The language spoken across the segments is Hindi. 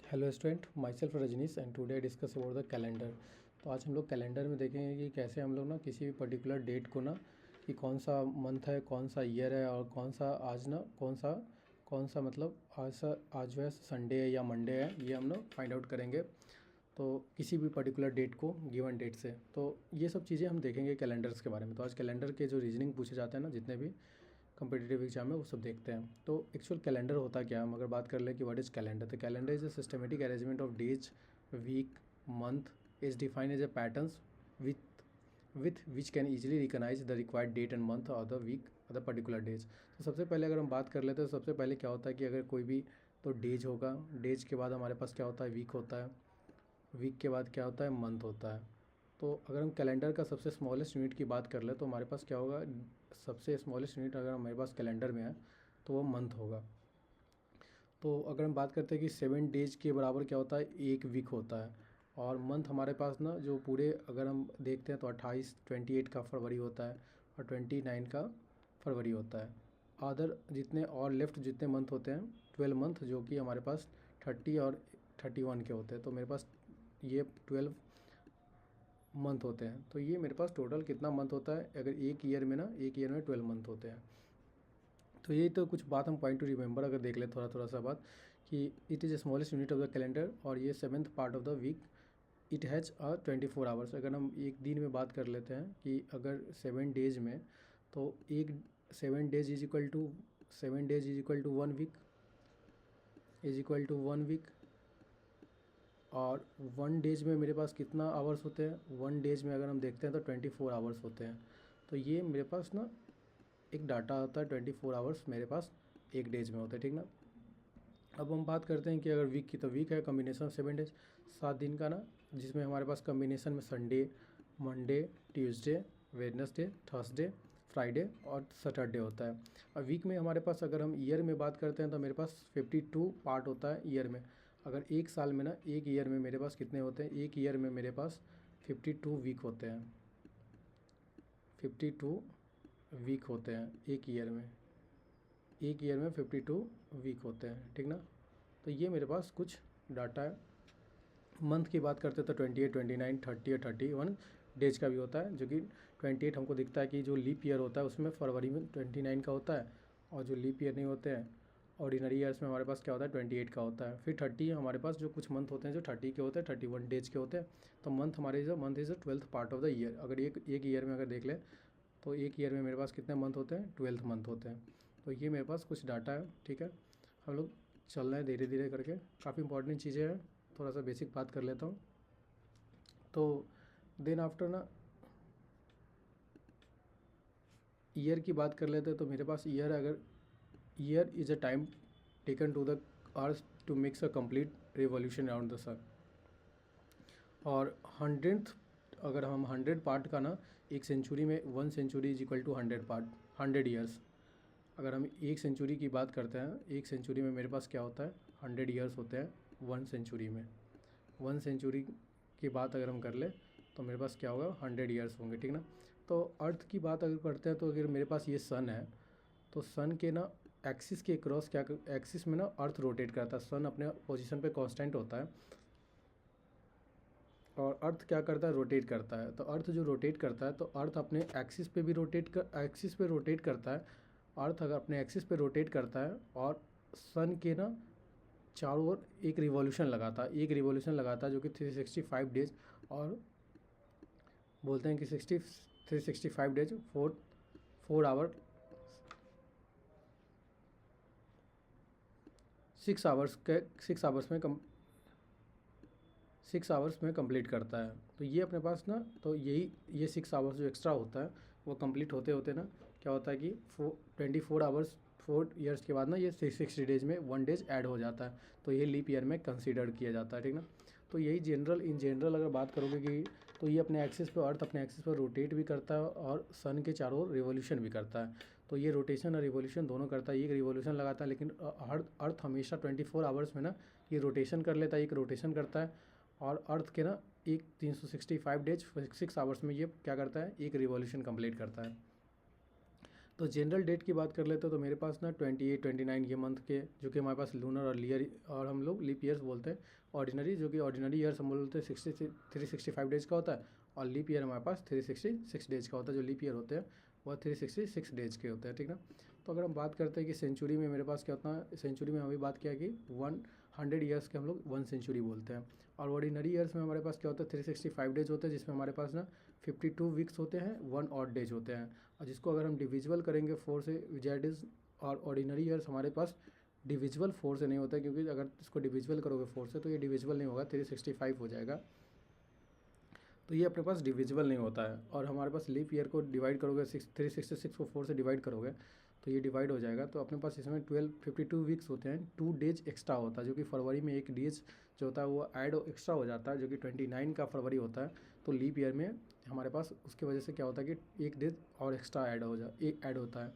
Hello student, myself Rajneesh and today discuss about the calendar. तो आज हम लोग कैलेंडर में देखेंगे कि कैसे हम लोग ना किसी भी पर्टिकुलर डेट को ना कि कौन सा मंथ है, कौन सा ईयर है और कौन सा आज ना कौन सा मतलब आज जो है संडे है या मंडे है, ये हम लोग फाइंड आउट करेंगे। तो किसी भी पर्टिकुलर डेट को गिवन डेट से, तो ये सब चीज़ें हम देखेंगे कैलेंडर्स के बारे में। तो आज कैलेंडर के जो रीजनिंग पूछे जाते हैं ना, जितने भी कम्पिटिटिव एग्जाम में, वो सब देखते हैं। तो एक्चुअल कैलेंडर होता क्या है, हम अगर बात कर ले कि व्हाट इज़ कैलेंडर, तो calendar is a systematic arrangement of days, week, month is defined as a patterns with which can easily recognise the required date and month और द वीक और द पर्टिकुलर डेज। तो सबसे पहले अगर हम बात कर लेते हैं, तो सबसे पहले क्या होता है कि अगर कोई भी तो डेज होगा, डेज के बाद हमारे पास क्या होता है, वीक होता है, वीक के बाद क्या होता है, मंथ होता है। तो अगर हम कैलेंडर का सबसे स्मॉलेस्ट यूनिट की बात कर ले तो हमारे पास क्या होगा, सबसे स्मॉलेस्ट यूनिट अगर हमारे पास कैलेंडर में है तो वो मंथ होगा। तो अगर हम बात करते हैं कि 7 डेज के बराबर क्या होता है, एक वीक होता है। और मंथ हमारे पास ना जो पूरे अगर हम देखते हैं तो 28 का फरवरी होता है और 29 का फरवरी होता है। अदर जितने और लेफ्ट जितने मंथ होते हैं 12 मंथ, जो कि हमारे पास 30 और 31 के होते हैं। तो मेरे पास ये 12 मंथ होते हैं। तो ये मेरे पास टोटल कितना मंथ होता है, अगर एक ईयर में ना, एक ईयर में 12 मंथ होते हैं। तो यही तो कुछ बात हम पॉइंट टू रिमेंबर अगर देख ले थोड़ा सा बात, कि it is the smallest unit of the calendar और ये 7th part of the week, it has 24 hours. अगर हम एक दिन में बात कर लेते हैं कि अगर 7 डेज में, तो एक 7 days is equal to 1 week, is equal to 1 week. और 1 डेज में मेरे पास कितना आवर्स होते हैं, 1 डेज में अगर हम देखते हैं तो 24 आवर्स होते हैं। तो ये मेरे पास ना एक डाटा होता है, 24 आवर्स मेरे पास एक डेज में होता है, ठीक ना। अब हम बात करते हैं कि अगर वीक की, तो वीक है कम्बिनेशन ऑफ 7 डेज, 7 दिन का ना, जिसमें हमारे पास कम्बिनेशन में Sunday, Monday, Tuesday, Wednesday, Thursday, Friday और सैटरडे होता है। और वीक में हमारे पास अगर हम ईयर में बात करते हैं तो मेरे पास 52 पार्ट होता है ईयर में। अगर एक साल में ना, एक ईयर में मेरे पास कितने होते हैं, एक ईयर में मेरे पास 52 वीक होते हैं, 52 वीक होते हैं एक ईयर में, एक ईयर में 52 वीक होते हैं, ठीक ना। तो ये मेरे पास कुछ डाटा है। मंथ की बात करते हैं तो 28, 29, 30 और 31 डेज का भी होता है, जो कि 28 हमको दिखता है कि जो लीप ईयर होता है उसमें फरवरी में 29 का होता है, और जो लीप ईयर नहीं होते हैं ऑर्डिनरी ईयर्स में हमारे पास क्या होता है, 28 का होता है। फिर 30 हमारे पास जो कुछ मंथ होते हैं जो 30 के होते हैं, 31 डेज के होते हैं। तो मंथ हमारे जो month is 12th part of the year. अगर एक ईयर में अगर देख ले तो एक ईयर में मेरे पास कितने मंथ होते हैं, 12th मंथ होते हैं। तो ये मेरे पास कुछ डाटा है, ठीक है। हम लोग चल रहे हैं धीरे धीरे करके, काफ़ी इंपॉर्टेंट चीज़ें हैं, थोड़ा सा बेसिक बात कर लेता हूँ। तो देन आफ्टर ना ईयर की बात कर लेते हैं, तो मेरे पास ईयर, अगर year is a time taken to the earth to makes a complete revolution around the sun. और 100th, अगर हम 100 पार्ट का ना, एक सेंचुरी में 1 century is equal to 100 part, 100 years. अगर हम एक सेंचुरी की बात करते हैं, एक सेंचुरी में मेरे पास क्या होता है, 100 ईयर्स होते हैं 1 सेंचुरी में। 1 सेंचुरी की बात अगर हम कर ले तो मेरे पास क्या होगा, 100 ईयर्स होंगे, ठीक ना। तो अर्थ की बात अगर करते हैं, तो अगर मेरे पास ये सन है, तो सन के ना एक्सिस के क्रॉस क्या, एक्सिस में ना अर्थ रोटेट करता है, सन अपने पोजीशन पे कांस्टेंट होता है और अर्थ क्या करता है, रोटेट करता है। तो अर्थ जो रोटेट करता है, तो अर्थ अपने एक्सिस पे भी एक्सिस पे रोटेट करता है। अर्थ अगर अपने एक्सिस पे रोटेट करता है और सन के ना चारों ओर एक रिवॉल्यूशन लगाता है, जो कि 365 डेज, और बोलते हैं कि 365 डेज 4 आवर 6 आवर्स के 6 आवर्स में कंप्लीट करता है। तो ये अपने पास ना, तो ये 6 आवर्स जो एक्स्ट्रा होता है वो कंप्लीट होते होते ना क्या होता है कि 24 आवर्स, 4 ईयर्स के बाद ना ये 60 डेज में 1 डेज ऐड हो जाता है। तो ये लीप ईयर में कंसीडर किया जाता है, ठीक ना। तो यही इन जनरल अगर बात करोगे कि, तो ये अपने एक्सिस पे, अर्थ अपने एक्सिस पर रोटेट भी करता है और सन के चारों ओर रिवॉल्यूशन भी करता है। तो ये रोटेशन और रिवॉल्यूशन दोनों करता है, एक रिवॉल्यूशन लगाता है, लेकिन अर्थ हमेशा 24 आवर्स में ना ये रोटेशन कर लेता है, एक रोटेशन करता है। और अर्थ के ना एक 365 डेज 6 आवर्स में ये क्या करता है, एक रिवॉल्यूशन कंप्लीट करता है। तो जनरल डेट की बात कर लेते हैं तो मेरे पास ना 28 29 ये मंथ के जो कि हमारे पास लूनर और लीयर और हम लोग लीप ईयर्स बोलते हैं। ऑर्डिनरी जो कि ऑर्डिनरी ईयर्स हम बोलते हैं 365 डेज़ का होता है, और लीप ईयर हमारे पास 366 डेज़ का होता है। जो लीप ईयर होते हैं वह 366 डेज़ के होते हैं, ठीक ना। तो अगर हम बात करते हैं कि सेंचुरी में मेरे पास क्या होता है, सेंचुरी में अभी बात किया कि 100 ईयर्स के हम लोग 1 सेंचुरी बोलते हैं। और ऑर्डिनरी ईयर्स में हमारे पास क्या होता है 365 डेज होते हैं, जिसमें हमारे पास ना 52 वीक्स होते हैं, 1 ऑड डेज होते हैं। और जिसको अगर हम डिविजिबल करेंगे 4 से, दैट इज़, और ऑर्डिनरी ईयर्स हमारे पास डिविजिबल 4 से नहीं होता है, क्योंकि अगर इसको डिविजिबल करोगे 4 से तो ये डिविजिबल नहीं होगा, 365 हो जाएगा, तो ये अपने पास डिविजिबल नहीं होता है। और हमारे पास लीप ईयर को डिवाइड करोगे 366 को 4 से डिवाइड करोगे तो ये डिवाइड हो जाएगा। तो अपने पास इसमें 52 वीक्स होते हैं, 2 डेज एक्स्ट्रा होता है, जो कि फरवरी में एक डेज जो होता है वो ऐड एक्स्ट्रा हो जाता है, जो कि 29 का फरवरी होता है। तो लीप ईयर में हमारे पास उसकी वजह से क्या होता है कि एक डेज और एक्स्ट्रा ऐड होता है।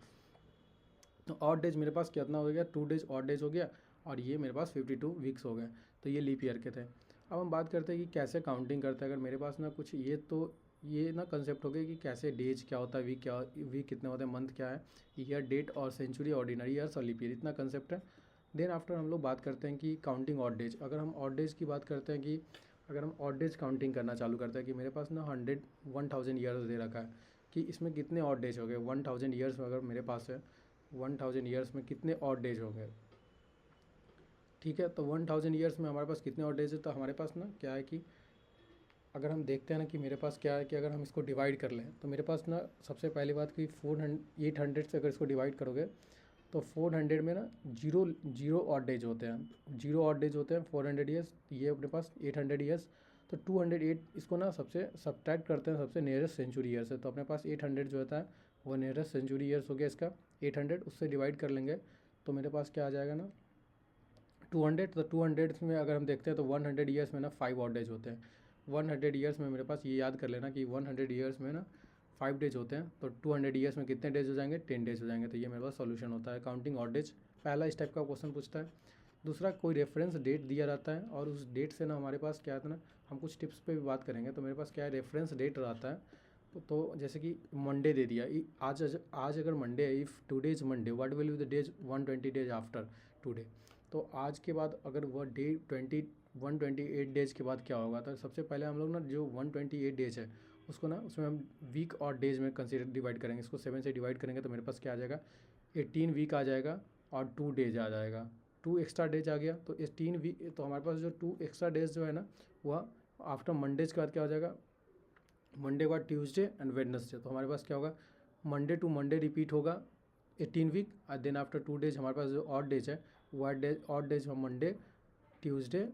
तो ऑड डेज मेरे पास कितना हो गया, 2 डेज ऑड डेज हो गया, और ये मेरे पास 52 वीक्स हो गए। तो ये लीप ईयर के थे। अब हम बात करते हैं कि कैसे काउंटिंग करते हैं। अगर मेरे पास ना कुछ ये ना कंसेप्ट हो गया कि कैसे डेज क्या होता है, वीक कितने होते हैं, मंथ क्या है, ईयर, डेट और सेंचुरी, ऑर्डिनरी ईयर्स और लीप ईयर, इतना कंसेप्ट है। देन आफ्टर हम लोग बात करते हैं कि काउंटिंग ऑड डेज। अगर हम ऑड डेज की बात करते हैं कि अगर हम ऑड डेज काउंटिंग करना चालू करते हैं कि मेरे पास ना 1000 ईयर्स दे रखा है कि इसमें कितने ऑड डेज हो गए, 1000 ईयर्स में अगर मेरे पास है 1000 ईयर्स में कितने ऑड डेज हो गए, ठीक है। तो 1000 ईयर्स में हमारे पास कितने ऑड डेज है, तो हमारे पास ना क्या है कि अगर हम देखते हैं ना कि मेरे पास क्या है कि अगर हम इसको डिवाइड कर लें तो मेरे पास ना सबसे पहली बात कि 800 से अगर इसको डिवाइड करोगे तो 400 में ना जीरो ऑड डेज होते हैं, 0 ऑड डेज होते हैं 400 ईयर्स, ये अपने पास 800 ईयर्स। तो 208 इसको ना सबसे सब्ट्रैक्ट करते हैं सबसे नियरेस्ट सेंचुरी ईयर से, तो अपने पास 800 जो होता है वो नियरेस्ट सेंचुरी ईयर्स हो गया इसका। 800 उससे डिवाइड कर लेंगे तो मेरे पास क्या आ जाएगा ना 200। तो 200 में अगर हम देखते हैं तो 100 ईयर्स में ना 5 ऑड डेज होते हैं। 100 ईयर्स में मेरे पास ये याद कर लेना कि 100 ईयर्स में ना 5 डेज होते हैं, तो 200 ईयर्स में कितने डेज हो जाएंगे, 10 डेज हो जाएंगे। तो ये मेरे पास सॉल्यूशन होता है काउंटिंग ऑड डेज। पहला इस टाइप का क्वेश्चन पूछता है। दूसरा, कोई रेफरेंस डेट दिया रहता है और उस डेट से ना हमारे पास क्या आता है ना, हम कुछ टिप्स पे भी बात करेंगे। तो मेरे पास क्या है, रेफरेंस डेट रहता है। तो जैसे कि मंडे दे दिया, आज अगर मंडे है, if today is Monday, what will be the days 120 days after today. तो आज के बाद अगर वह डे 128 डेज़ के बाद क्या होगा, तो सबसे पहले हम लोग ना जो 128 डेज है उसको ना उसमें हम वीक और डेज में कंसिडर डिवाइड करेंगे। इसको 7 से डिवाइड करेंगे तो मेरे पास क्या आ जाएगा, 18 वीक आ जाएगा और 2 डेज आ जाएगा, 2 एक्स्ट्रा डेज आ गया। तो 18 वीक, तो हमारे पास जो 2 एक्स्ट्रा डेज जो है ना वह आफ्टर मंडेज के बाद क्या हो जाएगा, मंडे के बाद ट्यूसडे एंड वेडनेसडे। तो हमारे पास क्या होगा, मंडे टू मंडे रिपीट होगा 18 वीक, और देन आफ्टर 2 डेज हमारे पास जो ऑड डेज है वो ऑड डेज हम मंडे, ट्यूसडे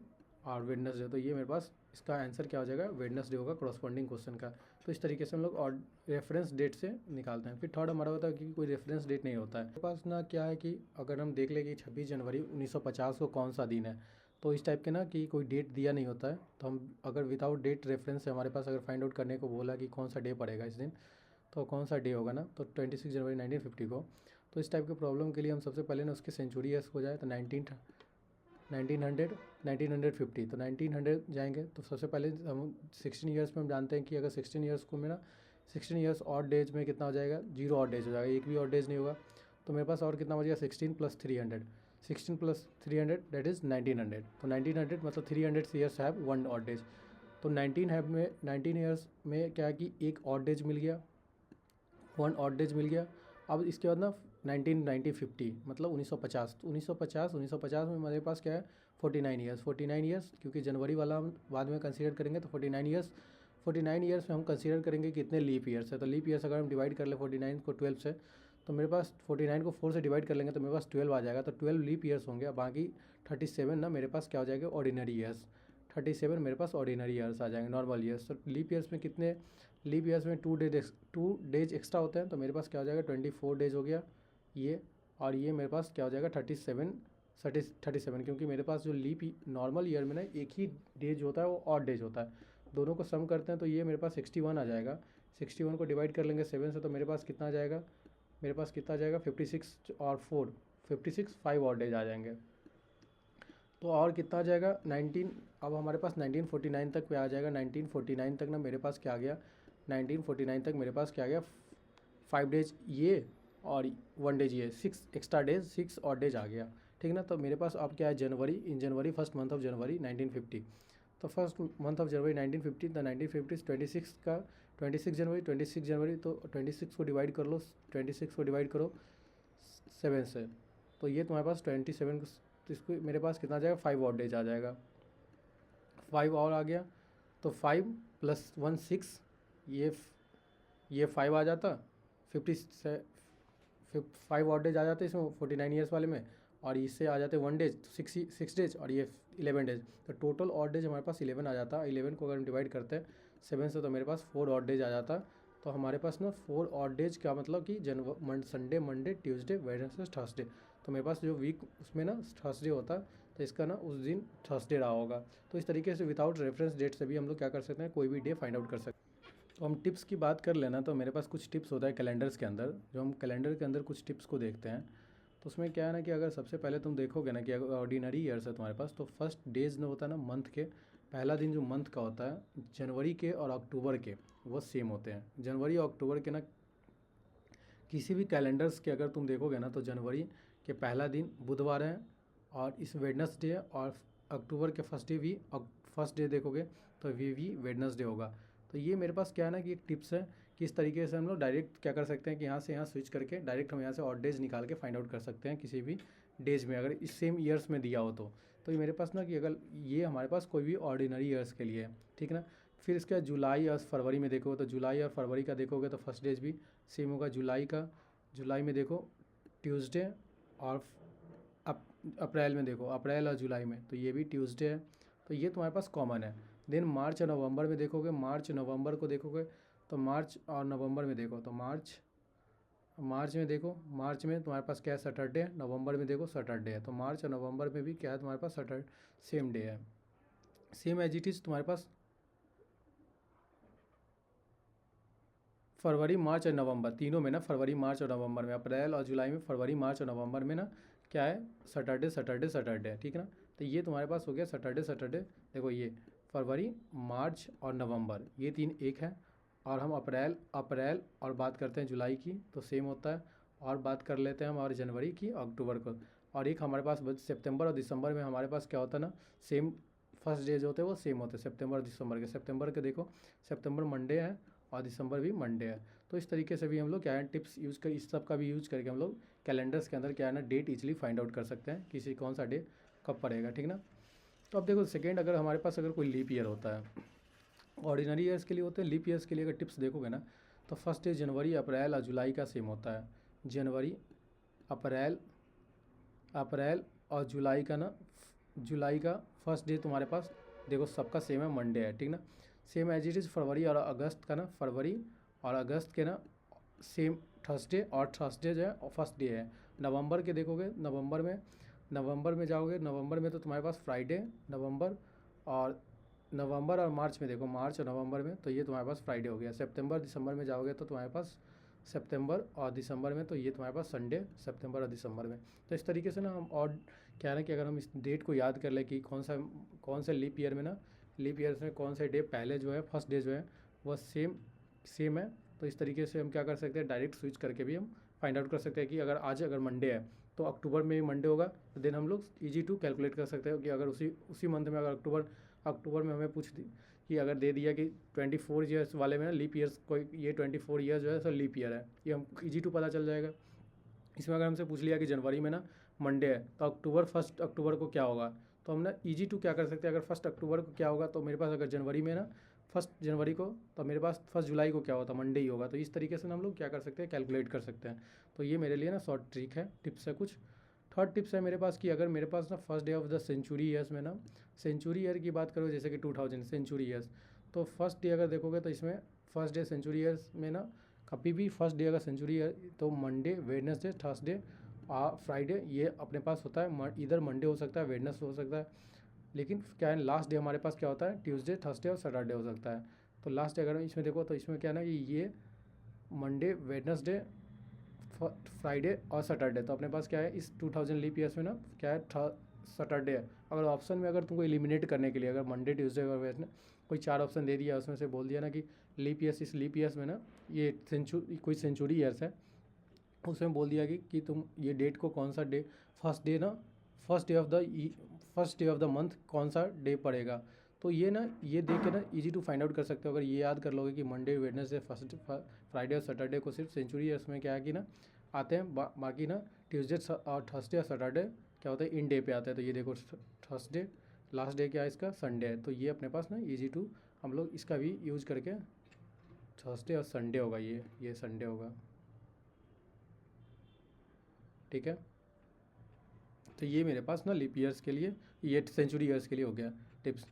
और वेडनेसडे। तो ये मेरे पास इसका आंसर क्या हो जाएगा, वेडनेसडे होगा करस्पॉन्डिंग क्वेश्चन का। तो इस तरीके से हम लोग और रेफरेंस डेट से निकालते हैं। फिर थर्ड हमारा होता है कि कोई रेफरेंस डेट नहीं होता है। मेरे पास ना क्या है कि अगर हम देख लें कि 26 जनवरी 1950 को कौन सा दिन है, तो इस टाइप के ना कि कोई डेट दिया नहीं होता है। तो हम अगर विदाउट डेट रेफरेंस से हमारे पास अगर फाइंड आउट करने को बोला कि कौन सा डे पड़ेगा इस दिन, तो कौन सा डे होगा ना, तो 26 जनवरी 1950 को। तो इस टाइप के प्रॉब्लम के लिए हम सबसे पहले ना उसके सेंचुरी ईयर्स हो जाए तो 1900 1950, तो 1900 जाएंगे। तो सबसे पहले हम 16 ईयर्स में हम जानते हैं कि अगर 16 ईयर्स को मेरा 16 ईयर्स ऑड डेज में कितना हो जाएगा, 0 ऑड डेज हो जाएगा, एक भी ऑड डेज नहीं होगा। तो मेरे पास और कितना बचेगा, 16 + 300, 16 + 300 दैट इज़ 1900। तो 1900 मतलब 300 ईयर्स हैव 1 ऑड डेज। तो 19 ईयर्स में क्या है कि एक ऑड डेज मिल गया, 1 ऑड डेज मिल गया। अब इसके बाद ना 1950 मतलब 1950, तो 1950 में मेरे पास क्या है 49 ईयर्स, क्योंकि जनवरी वाला हम बाद में कंसीडर करेंगे। तो 49 ईयर्स में हम कंसीडर करेंगे कितने लीप ईयर्स है। तो लीप ईयर्स अगर हम डिवाइड कर ले 49 को 12 से, तो मेरे पास 49 को 4 से डिवाइड कर लेंगे तो मेरे पास 12 आ जाएगा। तो 12 लीप ईयर्स होंगे, बाकी 37 ना मेरे पास क्या हो जाएगा, ऑर्डिनरी ईयर्स। 37 मेरे पास ऑर्डिनरी ईयर्स आ जाएंगे, नॉर्मल ईयर्स। तो लीप ईयर्स में कितने, लीप ईयर्स में 2 डेज एक्स्ट्रा होते हैं। तो मेरे पास क्या हो जाएगा 24 डेज हो गया ये, और ये मेरे पास क्या हो जाएगा 37, क्योंकि मेरे पास जो लीप नॉर्मल ईयर में ना एक ही डेज होता है वो ऑड डेज होता है। दोनों को सम करते हैं तो ये मेरे पास 61 आ जाएगा। 61 को डिवाइड कर लेंगे 7 से, तो मेरे पास कितना आ जाएगा, मेरे पास कितना आ जाएगा 56 और 4 56, 5 ऑड डेज आ जाएंगे। तो और कितना आ जाएगा 19। अब हमारे पास 1949 तक पे आ जाएगा। 1949 तक ना मेरे पास क्या आ गया, 1949 तक मेरे पास क्या आ गया 5 डेज ये, और 1 डेज ये 6 एक्स्ट्रा डेज, 6 और डेज आ गया, ठीक है ना। तो मेरे पास अब क्या है, जनवरी, इन जनवरी, फर्स्ट मंथ ऑफ जनवरी 1950। तो फर्स्ट मंथ ऑफ जनवरी 1950, तो 1950 26 का 26 जनवरी, 26 जनवरी, तो 26 को डिवाइड कर लो, 26 को डिवाइड करो 7 से, तो ये तुम्हारे पास 27 को, तो इसको मेरे पास कितना आ जाएगा, 5 और डेज आ जाएगा, 5 और आ गया, तो 5 + 1 6, ये 5 आ जाता, 5 और डेज आ जाते इसमें 49 ईयर्स वाले में, और इससे आ जाते 1 डेज, तो 6 डेज, और ये 11 डेज, तो टोटल और डेज हमारे पास 11 आ जाता। 11 को अगर हम डिवाइड करते हैं 7 से, तो मेरे पास 4 और डेज आ जाता। तो हमारे पास ना 4 और डेज का मतलब कि Sunday, Monday, Tuesday, Wednesday, Thursday, तो मेरे पास जो वीक उसमें ना थर्सडे होता, तो इसका ना उस दिन थर्सडे रहा होगा। तो इस तरीके से विदाउट रेफरेंस डेट से भी हम लोग क्या कर सकते हैं, कोई भी डे फाइंड आउट कर सकते हैं। तो हम टिप्स की बात कर लेना, तो मेरे पास कुछ टिप्स होता है कैलेंडर्स के अंदर, जो हम कैलेंडर के अंदर कुछ टिप्स को देखते हैं। तो उसमें क्या है ना कि अगर सबसे पहले तुम देखोगे ना कि अगर ऑर्डिनरी ईयर्स है तुम्हारे पास, तो फर्स्ट डेज में होता है ना मंथ के, पहला दिन जो मंथ का होता है जनवरी के और अक्टूबर के, वो सेम होते हैं। जनवरी और अक्टूबर के ना किसी भी कैलेंडर्स के अगर तुम देखोगे ना, तो जनवरी के पहला दिन बुधवार है और इस वेडनेसडे, और अक्टूबर के फर्स्ट डे देखोगे तो ये भी वेडनेसडे होगा। तो ये मेरे पास क्या है ना कि एक टिप्स है कि इस तरीके से हम लोग डायरेक्ट क्या कर सकते हैं कि यहाँ से यहाँ स्विच करके डायरेक्ट हम यहाँ से और डेज निकाल के फाइंड आउट कर सकते हैं किसी भी डेज में, अगर इस सेम ईयर्स में दिया हो तो ये मेरे पास ना कि अगर ये हमारे पास कोई भी ऑर्डिनरी ईयर्स के लिए है, ठीक है ना। फिर इसके बाद जुलाई और फरवरी में देखोगे, तो जुलाई और फरवरी का देखोगे तो फर्स्ट डेज भी सेम होगा। जुलाई में देखो ट्यूसडे, और अप्रैल में देखो, अप्रैल और जुलाई में तो ये भी ट्यूसडे है, तो ये तुम्हारे पास कॉमन है। देन मार्च और नवंबर में देखोगे, मार्च नवंबर को देखोगे, तो मार्च और नवंबर में देखो, तो मार्च में देखो, मार्च में तुम्हारे पास क्या है, सैटरडे, नवंबर में देखो सैटरडे है, तो मार्च और नवंबर में भी क्या है तुम्हारे पास सैटरडे, सेम डे है, सेम एज इट इज़ तुम्हारे पास फरवरी, मार्च और नवंबर तीनों में ना, फरवरी, मार्च और नवंबर में, अप्रैल और जुलाई में, फरवरी, मार्च और नवंबर में ना क्या है, सैटरडे सैटरडे सैटरडे है, ठीक है ना। तो ये तुम्हारे पास हो गया सैटरडे सैटरडे, देखो ये फरवरी, मार्च और नवंबर, ये 3 एक है। और हम अप्रैल और बात करते हैं जुलाई की, तो सेम होता है। और बात कर लेते हैं हम और जनवरी की, अक्टूबर को, और एक हमारे पास सितंबर और दिसंबर में हमारे पास क्या होता है ना, सेम फर्स्ट डे जो होते हैं वो सेम होते हैं सितंबर और दिसंबर के देखो, सितंबर मंडे है और दिसंबर भी मंडे है। तो इस तरीके से भी हम लोग क्या है टिप्स यूज़ कर, इस सब का भी यूज़ करके हम लोग कैलेंडर्स के अंदर क्या है ना डेट इजीली फाइंड आउट कर सकते हैं किसी कौन सा डे कब पड़ेगा, ठीक ना। तो अब देखो सेकेंड, अगर हमारे पास अगर कोई लीप ईयर होता है, ऑर्डिनरी ईयर्स के लिए होते हैं, लीप ईयर्स के लिए अगर टिप्स देखोगे ना, तो फर्स्ट डे जनवरी, अप्रैल और जुलाई का सेम होता है। जनवरी, अप्रैल अप्रैल और जुलाई का ना, जुलाई का फर्स्ट डे तुम्हारे पास देखो सबका सेम है, मंडे है, ठीक ना। सेम एज इट इज़ फरवरी और अगस्त का ना, फरवरी और अगस्त के ना सेम थर्सडे, और थर्सडे जो है फर्स्ट डे है। नवंबर के देखोगे, नवंबर में जाओगे, नवंबर में तो तुम्हारे पास फ्राइडे, नवंबर और मार्च में देखो, मार्च और नवंबर में तो ये तुम्हारे पास फ्राइडे हो गया। सितंबर दिसंबर में जाओगे तो तुम्हारे पास सितंबर और दिसंबर में तो ये तुम्हारे पास संडे, सितंबर और दिसंबर में। तो इस तरीके से ना हम, और क्या है ना कि अगर हम इस डेट को याद कर ले कि कौन सा लीप ईयर में ना, लीप ईयर्स में कौन से डे पहले जो है फर्स्ट डे जो है वह सेम है, तो इस तरीके से हम क्या कर सकते हैं, डायरेक्ट स्विच करके भी हम फाइंड आउट कर सकते हैं कि अगर मंडे है तो अक्टूबर में भी मंडे होगा, तो देन हम लोग ईजी टू कैलकुलेट कर सकते हैं कि अगर उसी मंथ में, अगर अक्टूबर में हमें पूछ दी कि अगर दे दिया कि 24 ईयर्स वाले में ना लीप ईयर्स कोई, ये 24 ईयर्स जो है सर लीप ईयर है, ये हम ईजी टू पता चल जाएगा। इसमें अगर हमसे पूछ लिया कि जनवरी में ना मंडे है, तो फर्स्ट अक्टूबर को क्या होगा, तो हम ना ईजी टू क्या कर सकते हैं, अगर फर्स्ट अक्टूबर को क्या होगा, तो मेरे पास अगर जनवरी में ना फर्स्ट जनवरी को, तो मेरे पास फर्स्ट जुलाई को क्या होता, मंडे ही होगा। तो इस तरीके से हम लोग क्या कर सकते हैं, कैलकुलेट कर सकते हैं। तो ये मेरे लिए ना शॉर्ट ट्रिक है, टिप्स है कुछ। थर्ड टिप्स है मेरे पास कि अगर मेरे पास ना first day of the century years में ना, सेंचुरी ईयर की बात करो जैसे कि 2000 सेंचुरी ईयर्स, तो फर्स्ट डे अगर देखोगे तो इसमें फर्स्ट डे सेंचुरी ईयर्स में ना कभी भी फर्स्ट डे अगर सेंचुरी ईयर, तो मंडे, वेडनेसडे, थर्सडे, फ्राइडे, ये अपने पास होता है। इधर मंडे हो सकता है, वेडनेस हो सकता है, लेकिन क्या है लास्ट डे हमारे पास क्या होता है, ट्यूसडे, थर्सडे और सैटरडे हो सकता है। तो लास्ट डे अगर इसमें देखो तो इसमें क्या है ना कि ये मंडे, वेडनेसडे, फ्राइडे और सैटरडे, तो अपने पास क्या है इस 2000 लीप ईयर्स में ना क्या है, सैटरडे है। अगर ऑप्शन में अगर तुमको एलिमिनेट करने के लिए अगर मंडे, ट्यूसडे और वेडनेसडे कोई 4 ऑप्शन दे दिया, उसमें से बोल दिया ना कि लीप ईयर्स, इस लीप ईयर्स में ना ये कोई सेंचुरी ईयर्स है, उसमें बोल दिया कि तुम ये डेट को कौन सा day, first day of the month कौन सा डे पड़ेगा। तो ये ना, ये देख के ना इजी टू फाइंड आउट कर सकते हो। अगर ये याद कर लोगे कि मंडे, वेडनेसडे, फर्स्ट फ्राइडे और सैटरडे को सिर्फ सेंचुरी ईयर्स में क्या है कि ना आते हैं, बाकी ना ट्यूसडे और थर्सडे और सैटरडे क्या होता है, इन डे पे आता है। तो ये देखो थर्सडे, लास्ट डे क्या है इसका, संडे है। तो ये अपने पास ना इजी टू हम लोग इसका भी यूज करके, थर्सडे और संडे होगा, ये संडे होगा, ठीक है। तो ये मेरे पास ना लीप ईयर्स के लिए, ये सेंचुरी ईयर्स के लिए हो गया टिप्स।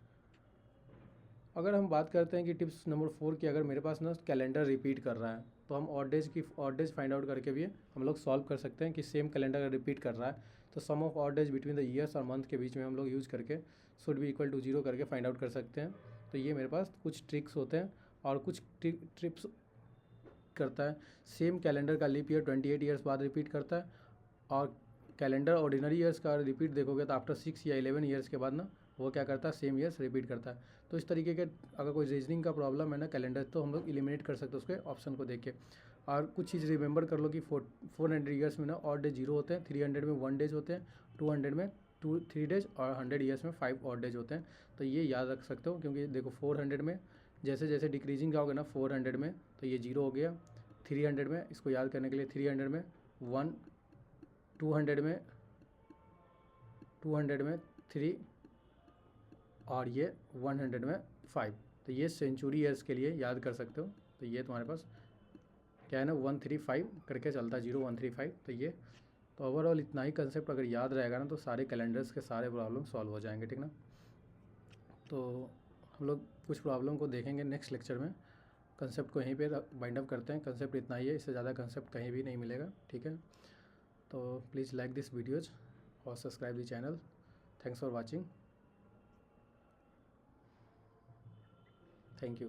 अगर हम बात करते हैं कि टिप्स नंबर 4 की, अगर मेरे पास ना कैलेंडर रिपीट कर रहा है तो हम ऑड डेज फाइंड आउट करके भी हम लोग सॉल्व कर सकते हैं कि सेम कैलेंडर अगर रिपीट कर रहा है तो sum of odd days between the years और मंथ के बीच में हम लोग यूज़ करके शुड बी इक्वल टू 0 करके फाइंड आउट कर सकते हैं। तो ये मेरे पास कुछ ट्रिक्स होते हैं और कुछ ट्रिप्स करता है। सेम कैलेंडर का लीप ईयर 28 ईयर्स बाद रिपीट करता है, और कैलेंडर ऑर्डिनरी ईयर्स का रिपीट देखोगे तो आफ्टर 6 या 11 ईयर्स के बाद ना वो क्या करता है, सेम ईयर्स रिपीट करता है। तो इस तरीके के अगर कोई रीजनिंग का प्रॉब्लम है ना कैलेंडर, तो हम लोग एलिमिनेट कर सकते हैं उसके ऑप्शन को देख के। और कुछ चीज़ रिमेंबर कर लो कि 400 ईयर्स में ना ऑड डेज 0 होते हैं, 300 में 1 डेज होते हैं, 200 में 3 डेज, और 100 ईयर्स में 5 ऑड डेज होते हैं। तो ये याद रख सकते हो, क्योंकि देखो 400 में जैसे जैसे डिक्रीजिंग जाओगे ना 400 में, तो ये 0 हो गया। 300 में, इसको याद करने के लिए 300 में 1, 200 में 3, और ये 100 में 5। तो ये सेंचुरी ईयर्स के लिए याद कर सकते हो। तो ये तुम्हारे पास क्या है ना 135 करके चलता है, 0135। तो ये, तो ओवरऑल इतना ही कंसेप्ट अगर याद रहेगा ना तो सारे कैलेंडर्स के सारे प्रॉब्लम सॉल्व हो जाएंगे, ठीक ना। तो हम लोग कुछ प्रॉब्लम को देखेंगे नेक्स्ट लेक्चर में। कंसेप्ट को यहीं पे बाइंड अप करते हैं। कंसेप्ट इतना ही है, इससे ज़्यादा कंसेप्ट कहीं भी नहीं मिलेगा, ठीक है। तो प्लीज़ लाइक दिस वीडियोज़ और subscribe the channel. Thanks for watching. Thank you.